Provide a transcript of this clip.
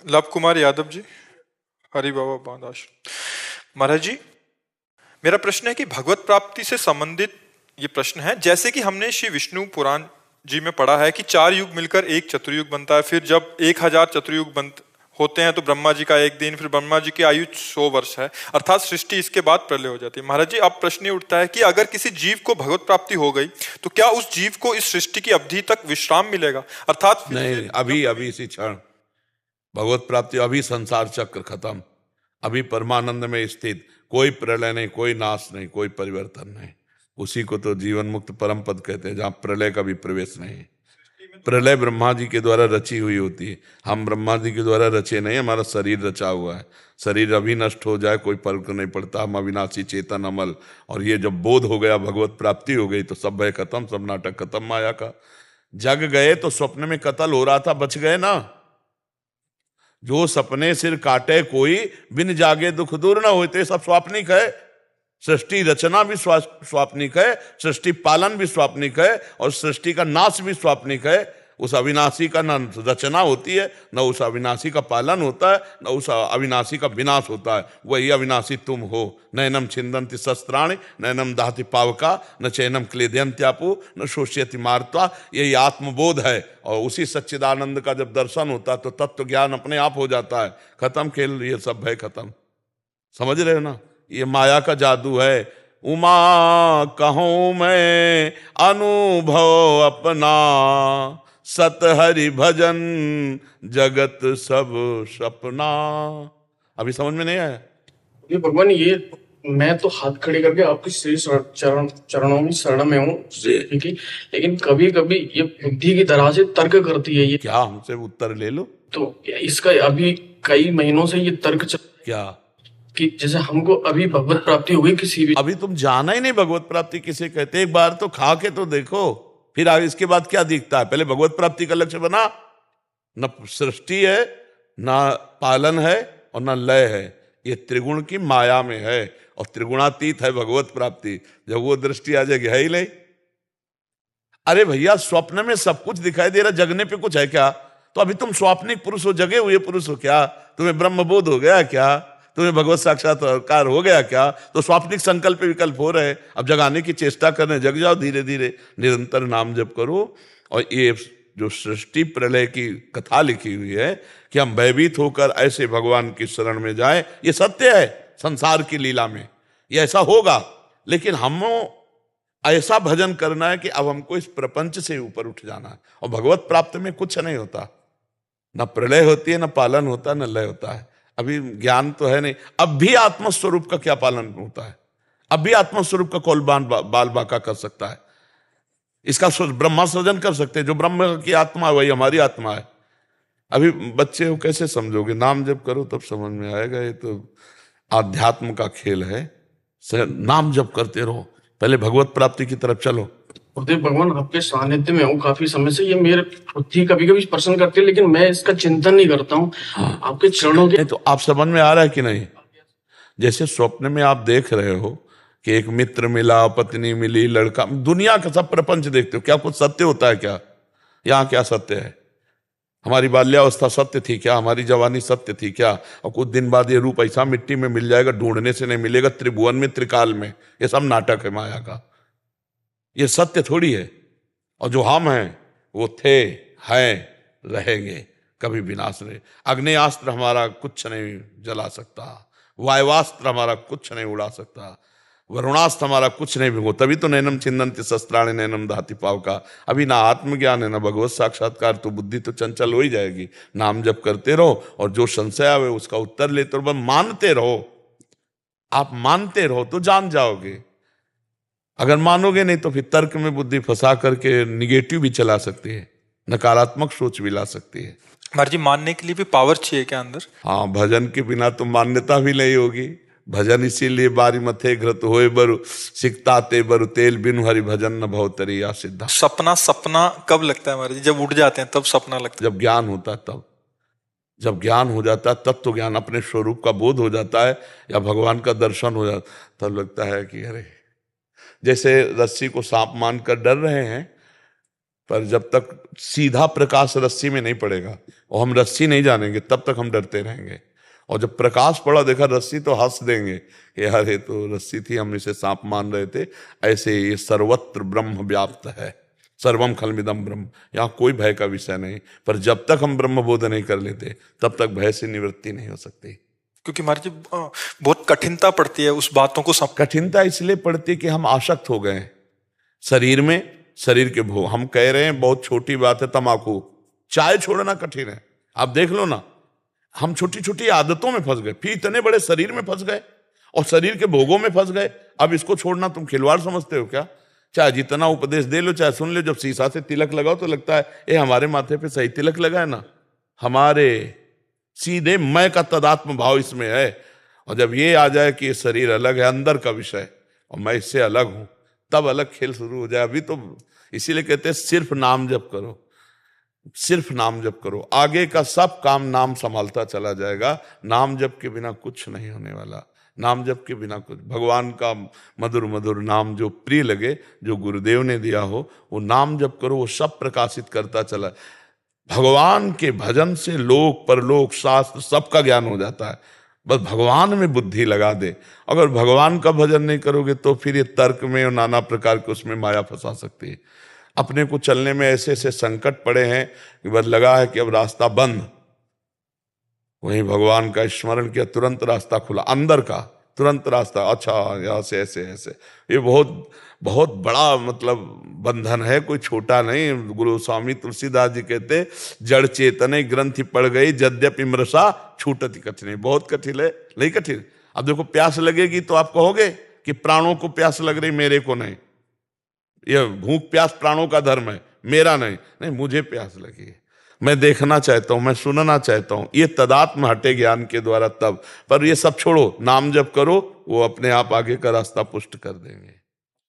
Love Kumar Yadav ji, Hari बाबा बांदाश। महाराज जी, मेरा प्रश्न है कि भगवत प्राप्ति से संबंधित ये प्रश्न है। जैसे कि हमने श्री विष्णु पुराण जी में पढ़ा है कि 4 युग मिलकर एक चतुर्युग बनता है, फिर जब 1000 चतुर्युग बन होते हैं तो ब्रह्मा जी का एक दिन, फिर ब्रह्मा जी की आयु 100 वर्ष है, अर्थात सृष्टि इसके बाद प्रलय हो जाती है। महाराज जी, अब प्रश्न ये उठता है कि अगर किसी जीव को भगवत प्राप्ति हो गई तो क्या उस जीव को इस सृष्टि की अवधि तक विश्राम मिलेगा? अर्थात नहीं, अभी अभी इसी क्षण भगवत प्राप्ति, अभी संसार चक्र खत्म, अभी परमानंद में स्थित, कोई प्रलय नहीं, कोई नाश नहीं, कोई परिवर्तन नहीं। उसी को तो जीवन मुक्त परम पद कहते हैं, जहां प्रलय का भी प्रवेश नहीं। प्रलय ब्रह्मा जी के द्वारा रची हुई होती है, हम ब्रह्मा जी के द्वारा रचे नहीं, हमारा शरीर रचा हुआ है। शरीर अभी नष्ट हो जाए कोई फर्क नहीं पड़ता, हम अविनाशी चेतन अमल। और ये जब बोध हो गया, भगवत प्राप्ति हो गई, तो सब भय खत्म, सब नाटक खत्म माया का। जग गए तो स्वप्न में कत्ल हो रहा था, बच गए ना। जो सपने सिर काटे कोई, बिन जागे दुख दूर न होते, सब स्वाप्निक है। सृष्टि रचना भी स्वाप्निक है, सृष्टि पालन भी स्वाप्निक है, और सृष्टि का नाश भी स्वाप्निक है। उस अविनाशी का न रचना होती है, न उस अविनाशी का पालन होता है, न उस अविनाशी का विनाश होता है। वही अविनाशी तुम हो। नैनम छिंदन्ति शस्त्राणि, नैनम दाहति पावका, न चैनम क्लेदयन्त्यापु, न शोष्यति मार्ता। यही आत्मबोध है। और उसी सच्चिदानंद का जब दर्शन होता है तो तत्व ज्ञान अपने आप हो जाता है। खत्म खेल, ये सब है खत्म। समझ रहे हो ना? ये माया का जादू है। उमा कहूं मैं अनुभव अपना, सत हरि भजन जगत सब सपना। अभी समझ में नहीं आया? ये भगवान, ये मैं तो हाथ खड़े करके आपके श्री चरणों की शरण में हूँ, ठीक है, लेकिन कभी कभी ये बुद्धि की तरह से तर्क करती है। ये क्या हमसे उत्तर ले लो? तो इसका अभी कई महीनों से ये तर्क क्या कि जैसे हमको अभी भगवत प्राप्ति हो गई किसी भी, अभी तुम जाना ही नहीं भगवत प्राप्ति किसे कहते। एक बार तो खा के तो देखो, फिर आगे इसके बाद क्या दिखता है। पहले भगवत प्राप्ति का लक्ष्य बना। न सृष्टि है, न पालन है, और न लय है। ये त्रिगुण की माया में है, और त्रिगुणातीत है भगवत प्राप्ति। जब वो दृष्टि आ जाएगी, है ही नहीं। अरे भैया, स्वप्न में सब कुछ दिखाई दे रहा, जगने पे कुछ है क्या? तो अभी तुम स्वाप्निक पुरुष हो, जगे हुए पुरुष हो क्या? तुम्हें ब्रह्मबोध हो गया क्या? तुम्हें भगवत साक्षात्कार हो गया क्या? तो स्वाप्निक संकल्प विकल्प हो रहे, अब जगाने की चेष्टा करने, जग जाओ धीरे धीरे, निरंतर नाम जप करो। और ये जो सृष्टि प्रलय की कथा लिखी हुई है कि हम भयभीत होकर ऐसे भगवान की शरण में जाएं, ये सत्य है। संसार की लीला में ये ऐसा होगा, लेकिन हम ऐसा भजन करना है कि अब हमको इस प्रपंच से ऊपर उठ जाना है। और भगवत प्राप्त में कुछ नहीं होता, न प्रलय होती है, न पालन होता है, न लय होता है। अभी ज्ञान तो है नहीं। अब भी आत्मस्वरूप का क्या पालन होता है? अब भी आत्मस्वरूप का कौन बाल बाका कर सकता है? इसका ब्रह्मा सृजन कर सकते हैं। जो ब्रह्म की आत्मा है वही हमारी आत्मा है। अभी बच्चे को कैसे समझोगे? नाम जप करो तब समझ में आएगा। ये तो आध्यात्म का खेल है। नाम जप करते रहो, पहले भगवत प्राप्ति की तरफ चलो। गुरुदेव भगवान, आपके सानिध्य में हूँ काफी समय से। ये मेरे बुद्धि कभी कभी प्रश्न करती है, लेकिन मैं इसका चिंतन नहीं करता हूँ। आपके चरणों के तो आप समझ में आ रहा है कि नहीं? जैसे स्वप्न में आप देख रहे हो कि एक मित्र मिला, पत्नी मिली, लड़का, दुनिया का सब प्रपंच देखते हो, क्या कुछ सत्य होता है क्या? यहाँ क्या सत्य है? हमारी बाल्यावस्था सत्य थी क्या? हमारी जवानी सत्य थी क्या? और कुछ दिन बाद ये रूप ऐसा मिट्टी में मिल जाएगा, ढूंढने से नहीं मिलेगा, त्रिभुवन में, त्रिकाल में। ये सब नाटक है माया का, ये सत्य थोड़ी है। और जो हम हैं वो थे, हैं, रहेंगे, कभी विनाश नहीं। अग्नेयास्त्र हमारा कुछ नहीं जला सकता, वायवास्त्र हमारा कुछ नहीं उड़ा सकता, वरुणास्त्र हमारा कुछ नहीं भिगो। तभी तो नैनम छिंदन्ति शस्त्राणि, नैनम दाहति पावका। अभी ना आत्मज्ञान है, ना भगवत साक्षात्कार, तो बुद्धि तो चंचल हो ही जाएगी। नाम जप करते रहो, और जो संशय आवे उसका उत्तर लेते रहो, बस मानते रहो। आप मानते रहो तो जान जाओगे। अगर मानोगे नहीं तो फिर तर्क में बुद्धि फंसा करके निगेटिव भी चला सकती है, नकारात्मक सोच भी ला सकती है। महाराज जी, मानने के लिए भी पावर चाहिए क्या अंदर? हाँ, भजन के बिना तो मान्यता भी नहीं होगी। भजन इसीलिए बारी मथे घृत होए बरु, सिकता ते बरु तेल, बिनु हरि भजन न भवतरी या सिद्धा। सपना सपना कब लगता है महाराज जी? जब उठ जाते हैं तब सपना लगता है? जब ज्ञान होता है तब। जब ज्ञान हो जाता है तब तो ज्ञान, अपने स्वरूप का बोध हो जाता है, या भगवान का दर्शन हो जाता, तब लगता है कि अरे, जैसे रस्सी को सांप मानकर डर रहे हैं, पर जब तक सीधा प्रकाश रस्सी में नहीं पड़ेगा, और हम रस्सी नहीं जानेंगे तब तक हम डरते रहेंगे। और जब प्रकाश पड़ा, देखा रस्सी, तो हंस देंगे कि यार ये तो रस्सी थी, हम इसे सांप मान रहे थे। ऐसे ये सर्वत्र ब्रह्म व्याप्त है, सर्वम खलमिदम ब्रह्म, यहाँ कोई भय का विषय नहीं। पर जब तक हम ब्रह्म बोध नहीं कर लेते तब तक भय से निवृत्ति नहीं हो सकती। क्योंकि महाराज जी बहुत कठिनता पड़ती है उस बातों को कठिनता इसलिए पड़ती है कि हम आसक्त हो गए हैं शरीर में, शरीर के भोग। हम कह रहे हैं बहुत छोटी बात है तंबाकू, चाय छोड़ना कठिन है। आप देख लो ना, हम छोटी छोटी आदतों में फंस गए, फिर इतने बड़े शरीर में फंस गए और शरीर के भोगों में फंस गए। अब इसको छोड़ना तुम खिलवाड़ समझते हो क्या? चाहे जितना उपदेश दे लो, चाहे सुन लो, जब शीशा से तिलक लगाओ तो लगता है ये हमारे माथे पे सही तिलक लगा है ना, हमारे सीधे मैं का तदात्म भाव इसमें है। और जब ये आ जाए कि ये शरीर अलग है, अंदर का विषय, और मैं इससे अलग हूं, तब अलग खेल शुरू हो जाए। अभी तो इसीलिए कहते हैं सिर्फ नाम जप करो, सिर्फ नाम जप करो, आगे का सब काम नाम संभालता चला जाएगा। नाम जप के बिना कुछ नहीं होने वाला, नाम जप के बिना कुछ। भगवान का मधुर मधुर नाम जो प्रिय लगे, जो गुरुदेव ने दिया हो, वो नाम जप करो, वो सब प्रकाशित करता चला। भगवान के भजन से लोक परलोक शास्त्र सबका ज्ञान हो जाता है। बस भगवान में बुद्धि लगा दे। अगर भगवान का भजन नहीं करोगे तो फिर ये तर्क में और नाना प्रकार के उसमें माया फंसा सकती है। अपने को चलने में ऐसे ऐसे संकट पड़े हैं कि बस लगा है कि अब रास्ता बंद, वहीं भगवान का स्मरण किया, तुरंत रास्ता खुला, अंदर का तुरंत रास्ता। अच्छा यहाँ से ऐसे ऐसे, ये बहुत बहुत बड़ा मतलब बंधन है, कोई छोटा नहीं। गुरु स्वामी तुलसीदास जी कहते, जड़ चेतने ग्रंथि पड़ गई, यद्यपि मृषा छूटति कठिन। बहुत कठिन है, नहीं कठिन। अब देखो प्यास लगेगी तो आप कहोगे कि प्राणों को प्यास लग रही, मेरे को नहीं। यह भूख प्यास प्राणों का धर्म है, मेरा नहीं। नहीं, मुझे प्यास लगी है, मैं देखना चाहता हूं, मैं सुनना चाहता हूं। ये तदात्म हटे ज्ञान के द्वारा तब। पर ये सब छोड़ो, नाम जप करो, वो अपने आप आगे का रास्ता पुष्ट कर देंगे।